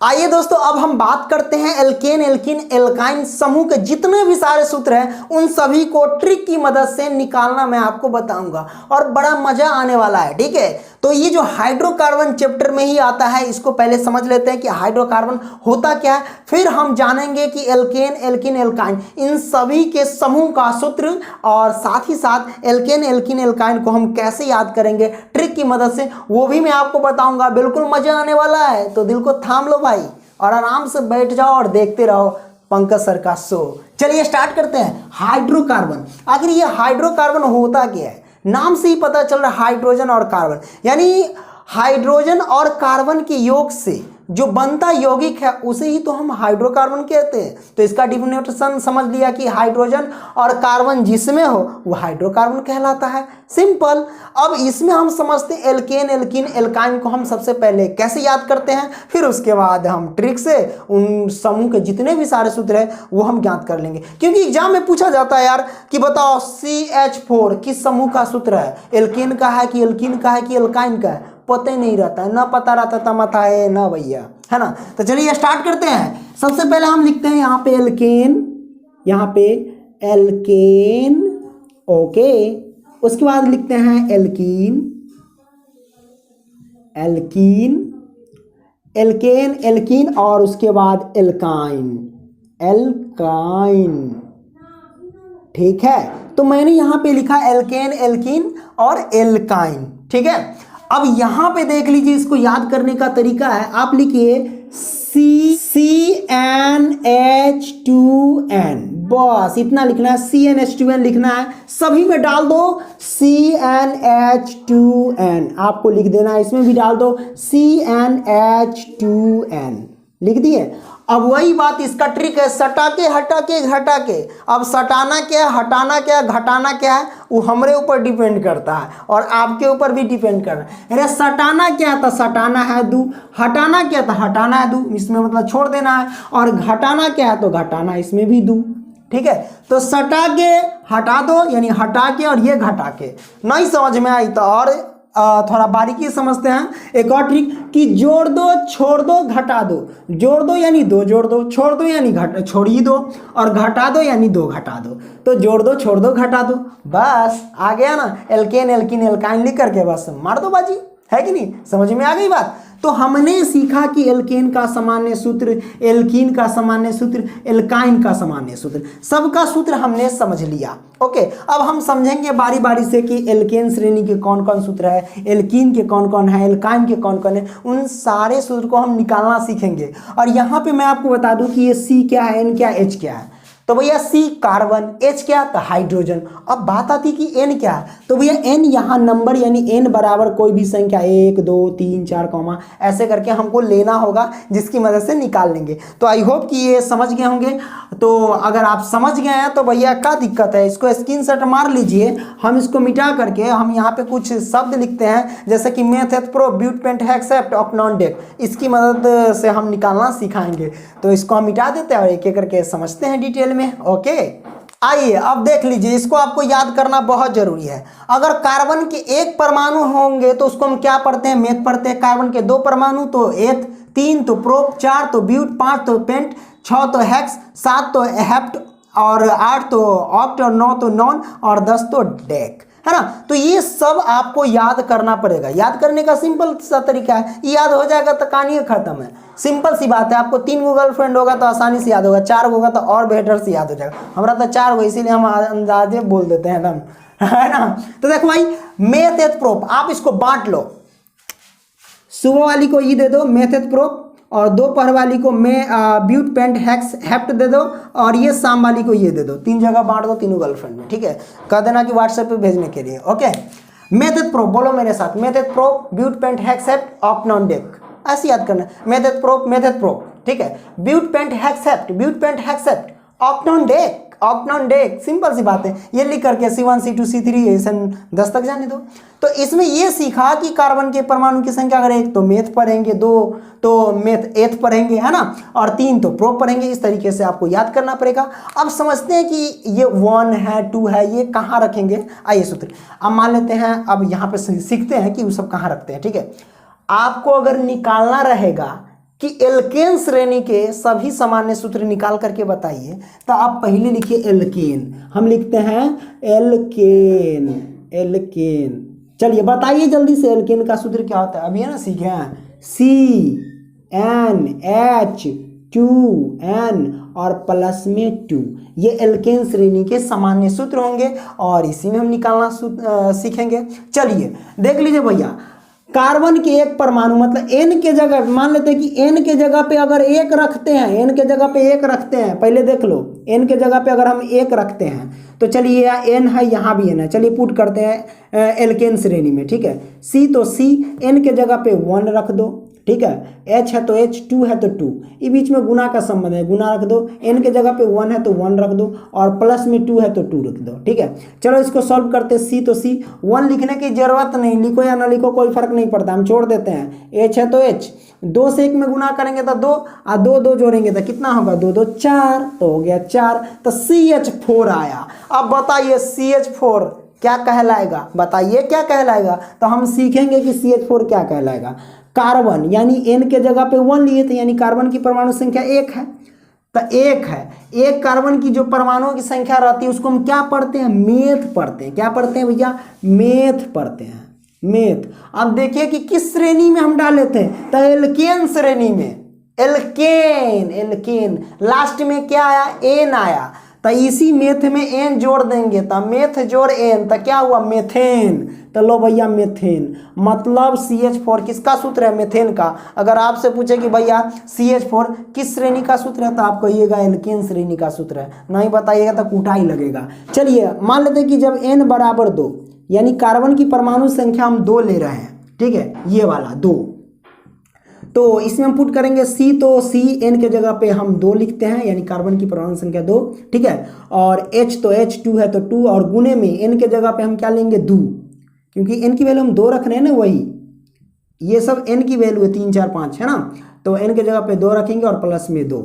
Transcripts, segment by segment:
आइए दोस्तों, अब हम बात करते हैं एल्केन, एल्कीन, एल्काइन समूह के जितने भी सारे सूत्र हैं उन सभी को ट्रिक की मदद से निकालना मैं आपको बताऊंगा और बड़ा मजा आने वाला है। ठीक है, तो ये जो हाइड्रोकार्बन चैप्टर में ही आता है, इसको पहले समझ लेते हैं कि हाइड्रोकार्बन होता क्या है, फिर हम जानेंगे कि एल्केन, एल्कीन, एल्काइन इन सभी के समूह का सूत्र और साथ ही साथ एल्केन, एल्कीन, एल्काइन को हम कैसे याद करेंगे ट्रिक की मदद से, वो भी मैं आपको बताऊंगा। बिल्कुल मजा आने वाला है, तो दिल को थाम लो भाई और आराम से बैठ जाओ और देखते रहो पंकज सर का शो। चलिए स्टार्ट करते हैं। हाइड्रोकार्बन, आखिर ये हाइड्रोकार्बन होता क्या है? नाम से ही पता चल रहा है, हाइड्रोजन और कार्बन, यानी हाइड्रोजन और कार्बन के योग से जो बनता यौगिक है उसे ही तो हम हाइड्रोकार्बन कहते हैं। तो इसका डिफिनेशन समझ लिया कि हाइड्रोजन और कार्बन जिसमें हो वो हाइड्रोकार्बन कहलाता है। सिंपल। अब इसमें हम समझते हैं एल्केन, एल्कीन, एल्काइन को हम सबसे पहले कैसे याद करते हैं, फिर उसके बाद हम ट्रिक से उन समूह के जितने भी सारे सूत्र हैं वो हम ज्ञात कर लेंगे। क्योंकि एग्जाम में पूछा जाता है यार कि बताओ CH4 किस समूह का सूत्र है, एल्केन का है कि एल्कीन का है कि एल्काइन का है, पता ही नहीं रहता है। ना पता रहता था मत है ना भैया, है ना। तो चलिए स्टार्ट करते हैं। सबसे पहले हम लिखते हैं यहाँ पे एल्केन, यहाँ पे एल्केन, ओके। उसके बाद लिखते हैं एल्कीन, एल्कीन, एल्केन, एल्कीन और उसके बाद एल्काइन, एल्काइन। ठीक है, तो मैंने यहाँ पे लिखा एल्केन, एल्कीन और एल्काइन। ठीक है, अब यहां पे देख लीजिए, इसको याद करने का तरीका है, आप लिखिए CnH2n, बस इतना लिखना है। CnH2n लिखना है, सभी में डाल दो CnH2n, आपको लिख देना है, इसमें भी डाल दो CnH2n, लिख दिए। अब वही बात, इसका ट्रिक है, सटा के हटा के घटा के। अब सटाना क्या, हटाना क्या, घटाना क्या है, वो हमारे ऊपर डिपेंड करता है और आपके ऊपर भी डिपेंड कर रहा है। अरे सटाना क्या था, सटाना है दू, हटाना क्या था, हटाना है दू, इसमें मतलब छोड़ देना है, और घटाना क्या है तो घटाना, इसमें भी दू। ठीक है, तो सटा के हटा दो यानी हटा के, और ये घटा के। नहीं समझ में आई तो और थोड़ा बारीकी समझते हैं। एक और ट्रिक कि जोड़ दो, छोड़ दो, घटा दो। जोड़ दो यानी दो जोड़ दो, छोड़ दो यानी छोड़ ही दो, और घटा दो यानी दो घटा दो। तो जोड़ दो, छोड़ दो, घटा दो, बस आ गया ना। एल्केन, एल्कीन, एल्काइन लिख करके बस मार दो बाजी, है कि नहीं? समझ में आ गई बात। तो हमने सीखा कि एल्केन का सामान्य सूत्र, एल्कीन का सामान्य सूत्र, एल्काइन का सामान्य सूत्र, सबका सूत्र हमने समझ लिया। ओके, अब हम समझेंगे बारी बारी से कि एल्केन श्रेणी के कौन कौन सूत्र है, एल्कीन के कौन कौन है, एल्काइन के कौन कौन है, उन सारे सूत्र को हम निकालना सीखेंगे। और यहाँ पे मैं आपको बता दूं कि ये C क्या है, N क्या है, H क्या है। तो भैया C कार्बन, H क्या था, हाइड्रोजन। अब बात आती कि N क्या है, तो भैया N यहाँ नंबर यानी N बराबर कोई भी संख्या 1 2 3 4 कॉमा ऐसे करके हमको लेना होगा, जिसकी मदद से निकाल लेंगे। तो आई होप कि ये समझ गए होंगे। तो अगर आप समझ गए हैं तो भैया क्या दिक्कत है, इसको स्क्रीनशॉट मार लीजिए। हम इसको मिटा करके हम यहाँ पे कुछ शब्द लिखते हैं, जैसे कि method pro but pent hex hept of non dec, इसकी मदद से हम निकालना सिखाएंगे। तो इसको हम मिटा देते हैं और एक एक करके समझते हैं डिटेल में। ओके, आइए अब देख लीजिए, इसको आपको याद करना बहुत जरूरी है। अगर कार्बन के एक परमाणु होंगे तो उसको हम क्या पढ़ते हैं, मेथ पढ़ते हैं। कार्बन के 2 परमाणु तो एथ, 3 तो प्रोप, 4 तो ब्यूट, 5 तो पेंट, 6 तो हेक्स, 7 तो हेप्ट, और 8 तो ऑक्ट, और 9 तो नॉन, और 10 तो डेक, है ना। तो ये सब आपको याद करना पड़ेगा। याद करने का सिंपल सा तरीका है, याद हो जाएगा तो कहानी खत्म है। सिंपल सी बात है। आपको 3 गो गर्लफ्रेंड होगा तो आसानी से याद होगा, 4 होगा तो और बेहतर से याद हो जाएगा। हमारा तो 4 हो, इसीलिए हम अंदाजे बोल देते हैं एकदम, है ना। तो देखो भाई, मेथ प्रोप आप इसको बांट लो, सुबह वाली को ये दे दो मेथ प्रोप, और दोपहर वाली को ब्यूट पेंट हेक्स हेप्ट दे दो, और ये शाम वाली को ये दे दो। 3 जगह बांट दो तीनों गर्लफ्रेंड में, ठीक है। कह देना कि व्हाट्सएप पे भेजने के लिए। ओके, मेथड प्रो बोलो मेरे साथ, method pro but pent hex hept of non dec, ऐसे याद करना। मेथड प्रो, ठीक है। But pent hex hept, but pent hex hept of non dec, oct non dec, simple सी बात है। ये लिख करके C1 C2 C3 ऐसे 10 तक जाने दो। तो इसमें ये सीखा कि कार्बन के परमाणु की संख्या अगर 1 तो मेथ पढ़ेंगे, 2 तो मेथ एथ पढ़ेंगे, है ना, और 3 तो प्रोप पढ़ेंगे। इस तरीके से आपको याद करना पड़ेगा। अब समझते हैं कि ये 1 है 2 है, ये कहाँ रखेंगे। आइए सूत्र अब मान लेते हैं। अब यहाँ पे सीखते हैं कि वो सब कहाँ रखते हैं। ठीक है, आपको अगर निकालना रहेगा कि एल्केन श्रेणी के सभी सामान्य सूत्र निकाल करके बताइए, तो आप पहले लिखिए एल्केन। हम लिखते हैं एल्केन, एल्केन। चलिए बताइए जल्दी से एल्केन का सूत्र क्या होता है। अभी है ना सीखे हैं, CnH2n और प्लस में 2, ये एल्केन श्रेणी के सामान्य सूत्र होंगे और इसी में हम निकालना सीखेंगे। चलिए देख लीजिए भैया, कार्बन के एक परमाणु मतलब n के जगह, मान लेते हैं कि n के जगह पे अगर एक रखते हैं, n के जगह पे एक रखते हैं, पहले देख लो n के जगह पे अगर हम एक रखते हैं तो चलिए n है, यहाँ भी n है, चलिए पुट करते हैं एल्केन श्रेणी में, ठीक है। C तो C, n के जगह पे 1 रख दो, ठीक है। H है तो H, 2 है तो 2, ये बीच में गुना का संबंध है, गुना रख दो। n के जगह पे 1 है तो 1 रख दो और प्लस में 2 है तो 2 रख दो, ठीक है। चलो इसको सॉल्व करते। C तो C, 1 लिखने की जरूरत नहीं, लिखो या ना लिखो कोई फर्क नहीं पड़ता, हम छोड़ देते हैं। H है तो H, 2 से 1 में गुना करेंगे तो 2 और 2 2 जोड़ेंगे तो कितना होगा, 2 2 4, तो हो गया 4, तो CH4 आया। अब बताइए CH4 क्या कहलाएगा, बताइए क्या कहलाएगा। तो हम सीखेंगे कि CH4 क्या कहलाएगा। कार्बन यानी n के जगह पे 1 लिए थे, यानी कार्बन की परमाणु संख्या 1 है, तो 1 है। एक कार्बन की जो परमाणुओं की संख्या रहती है उसको हम क्या पढ़ते हैं, मेथ पढ़ते हैं। क्या पढ़ते हैं भैया, मेथ पढ़ते हैं, मेथ। अब देखिए कि किस श्रेणी में हम डाले थे, तो एल्केन श्रेणी में, एल्केन, एल्केन। लास्ट में क्या आया, एन आया, तो इसी मेथ में एन जोड़ देंगे, तो मेथ जोड़ एन, तो क्या हुआ, मेथेन। तो लो भैया मेथेन, मतलब CH4 किसका सूत्र है, मेथेन का। अगर आपसे पूछे कि भैया CH4 किस श्रेणी का सूत्र है, तो आप कहिएगा एल्केन श्रेणी का सूत्र है, नहीं बताइएगा तो कूटा ही लगेगा। चलिए मान लेते हैं कि जब n बराबर 2, यानी कार्बन की परमाणु संख्या हम 2 ले रहे हैं, ठीक है, ये वाला 2, तो इसमें हम पुट करेंगे C तो C, n के जगह पे हम 2 लिखते हैं, यानी कार्बन की परमाणु संख्या 2, ठीक है। और H तो H, 2 है तो 2, और गुने में n के जगह पे हम क्या लेंगे, 2, क्योंकि n की वैल्यू हम 2 रख रहे हैं ना, वही ये सब n की वैल्यू है, 3 4 5 है ना, तो n के जगह पे 2 रखेंगे और प्लस में 2।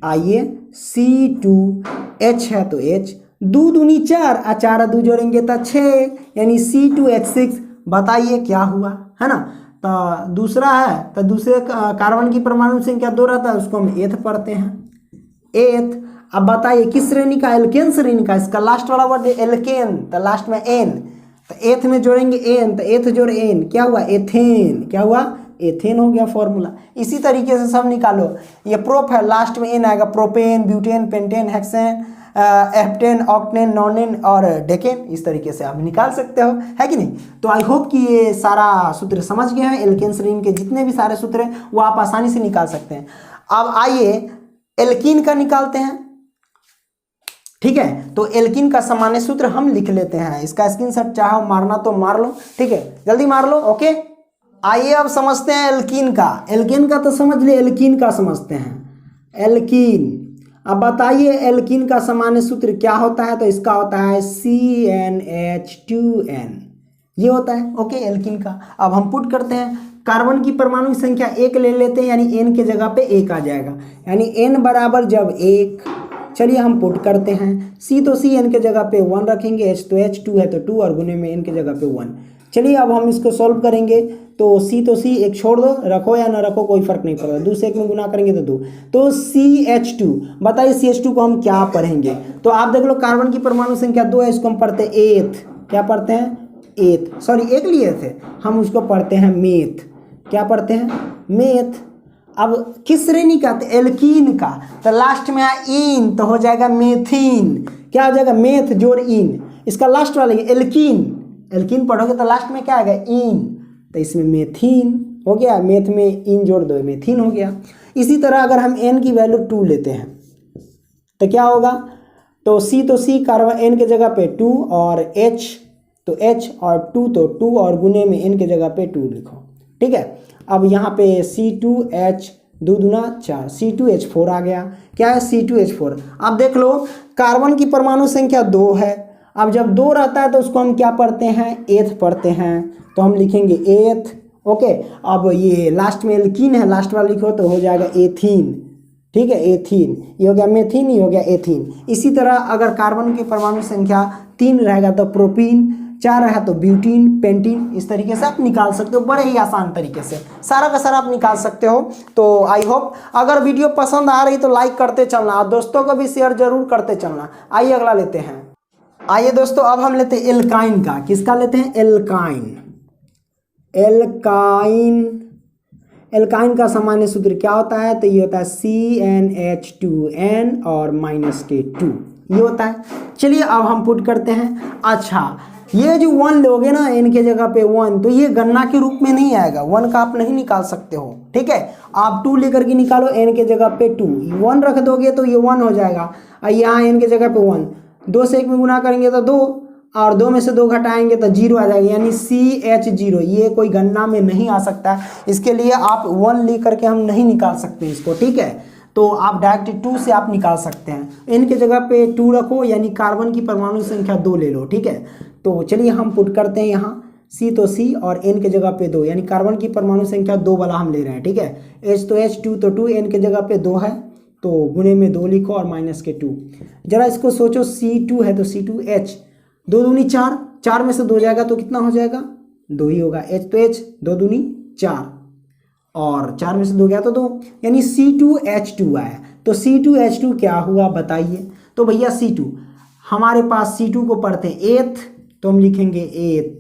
आइए C2H है तो H, 2 दूनी 4 और 4 2 जोड़ेंगे तो 6, यानी C2H6। बताइए क्या हुआ, है ना। तो दूसरा है, तो दूसरे कार्बन की परमाणु संख्या 2 रहता है, उसको हम एथ पढ़ते हैं, एथ। अब बताइए किस श्रेणी का, एल्केन श्रेणी का। इसका लास्ट वाला वर्ड एल्केन, तो लास्ट में एन, तो एथ में जोड़ेंगे एन, तो एथ जोड़ एन, क्या हुआ, एथेन। क्या हुआ, एथेन हो गया फॉर्मूला। इसी तरीके से सब निकालो। ये प्रोप है, लास्ट में एन आएगा, propane, butane, pentane, hexane, heptane, octane, nonane और डेकेन। इस तरीके से आप निकाल सकते हो, है कि नहीं। तो आई होप कि ये सारा सूत्र समझ गए हैं। एल्केन श्रेणी के जितने भी सारे सूत्र हैं वो आप आसानी से निकाल सकते हैं। अब आइए एल्कीन का निकालते हैं, ठीक है। तो एल्कीन का सामान्य सूत्र हम लिख लेते हैं, इसका स्क्रीनशॉट चाहो मारना तो मार लो, ठीक है, जल्दी मार लो, ओके। आइए अब समझते हैं एल्कीन का। एल्कीन का तो समझ लिए, एल्कीन का समझते हैं। एल्कीन, अब बताइए एल्कीन का सामान्य सूत्र क्या होता है। तो इसका होता है CnH2n, ये होता है, ओके, एल्कीन का। अब हम पुट करते हैं, कार्बन की परमाणु संख्या 1 ले लेते हैं, यानी n के जगह पे 1 आ जाएगा, यानी n बराबर जब 1। चलिए हम पुट करते हैं, C तो C, n के जगह पे 1 रखेंगे, H तो H, 2 है तो 2 और गुने में n के जगह पे 1। चलिए अब हम इसको सॉल्व करेंगे, तो C तो C, एक छोड़ दो, रखो या ना रखो कोई फर्क नहीं पड़ता, 2 से 1 में गुना करेंगे तो 2, तो CH2। बताइए CH2 को हम क्या पढ़ेंगे। तो आप देख लो कार्बन की परमाणु संख्या 2 है, इसको हम पढ़ते हैं एथ। क्या पढ़ते हैं, एथ, सॉरी 1 लिए थे, हम उसको पढ़ते हैं मेथ। क्या पढ़ते हैं, मेथ। अब किस श्रेणी का, तो एल्कीन का, तो लास्ट में इन, तो हो जाएगा मेथीन। क्या हो जाएगा, मेथ जोड़ इन, इसका लास्ट वाला एल्कीन। एल्कीन पढ़ोगे तो लास्ट में क्या आएगा, इन, तो इसमें मेथीन हो गया, मेथ में इन जोड़ दो, मेथीन हो गया। इसी तरह अगर हम n की वैल्यू 2 लेते हैं तो क्या होगा, तो C तो C, कार्बन n के जगह पे 2 और H तो H और 2 तो 2 और गुने में n के जगह पे 2 लिखो, ठीक है। अब यहाँ पे C2H 2 दूना 4, C2H4 आ गया। क्या है, C2H4। अब देख लो कार्बन की परमाणु संख्या 2 है, अब जब 2 रहता है तो उसको हम क्या पढ़ते हैं, एथ पढ़ते हैं, तो हम लिखेंगे एथ, ओके। अब ये लास्ट में एल्कीन है, लास्ट वाला लिखो तो हो जाएगा एथीन, ठीक है, एथीन। ये हो गया मेथीन, ये हो गया एथीन। इसी तरह अगर कार्बन की परमाणु संख्या 3 रहेगा तो प्रोपीन, चाह रहा है तो ब्यूटीन, पेंटीन, इस तरीके से आप निकाल सकते हो बड़े ही आसान तरीके से, सारा का सारा आप निकाल सकते हो। तो आई होप अगर वीडियो पसंद आ रही तो लाइक करते चलना और दोस्तों को भी शेयर जरूर करते चलना। आइए अगला लेते हैं। आइए दोस्तों अब हम लेते हैं एल्काइन का। किसका लेते हैं? एल्काइन। एल्काइन का सामान्य सूत्र क्या होता है? तो ये होता है CnH2n और -K2, ये होता है। चलिए अब हम पुट करते हैं। अच्छा, ये जो 1 लोगे ना n के जगह पे 1, तो ये गणना के रूप में नहीं आएगा, 1 का आप नहीं निकाल सकते हो, ठीक है। आप 2 लेकर के निकालो, n के जगह पे 2, 1 रख दोगे तो ये 1 हो जाएगा। और यहाँ n के जगह पे 1, 2 से 1 में गुना करेंगे तो 2, और 2 में से 2 घटाएंगे तो 0 आ जाएगा, यानी CH0। ये कोई गणना में नहीं आ सकता है, इसके लिए आप 1 लेकर के हम नहीं निकाल सकते इसको, ठीक है। तो आप डायरेक्ट 2 से आप निकाल सकते हैं। n के जगह पे 2 रखो, यानी कार्बन की परमाणु संख्या 2 ले लो, ठीक है। तो चलिए हम पुट करते हैं यहाँ C तो C और n के जगह पे 2, यानी कार्बन की परमाणु संख्या 2 वाला हम ले रहे हैं, ठीक है। H तो H, 2 तो 2, n के जगह पे 2 है तो गुणे में 2 लिखो और -K2। जरा इसको सोचो, C2 है तो C2H, 2 दूनी 4, 4 में से 2 जाएगा तो कितना हो जाएगा? 2 ही होगा। H तो H, 2 दूनी 4 और 4 में से 2 गया तो 2, यानी C2H2 आया। तो C2H2 क्या हुआ बताइए? तो भैया C2, हमारे पास C2 को पढ़ते हैं एथ, तो हम लिखेंगे एथ,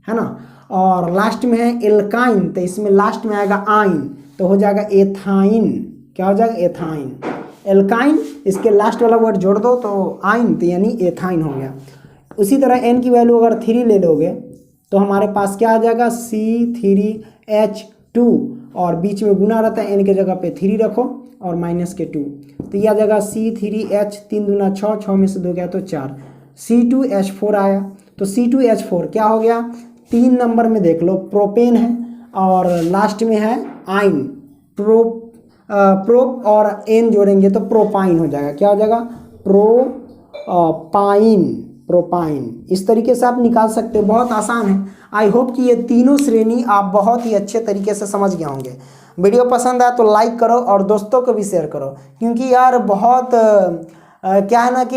है ना। और लास्ट में है एल्काइन, तो इसमें लास्ट में आएगा आइन, तो हो जाएगा एथाइन। क्या हो जाएगा? एथाइन। एल्काइन, इसके लास्ट वाला वर्ड जोड़ दो तो आइन, तो यानी एथाइन हो गया। उसी तरह n की वैल्यू अगर 3 ले लोगे तो हमारे पास क्या आ जाएगा? C3H2, और बीच में गुना रहता है, n के जगह पे 3 रखो और -K2, तो यह आ जाएगा C3H, 3 दूना 6, 6 में से 2 गया तो 4, C2H4 आया। तो C2H4 क्या हो गया? 3 नंबर में देख लो, प्रोपेन है और लास्ट में है आइन। प्रोप और n जोड़ेंगे तो प्रोपाइन हो जाएगा। क्या हो जाएगा? प्रोपाइन। इस तरीके से आप निकाल सकते हो, बहुत आसान है। आई होप कि ये तीनों श्रेणी आप बहुत ही अच्छे तरीके से समझ गए होंगे। वीडियो पसंद आया तो लाइक करो और दोस्तों को भी शेयर करो, क्योंकि यार बहुत क्या है ना कि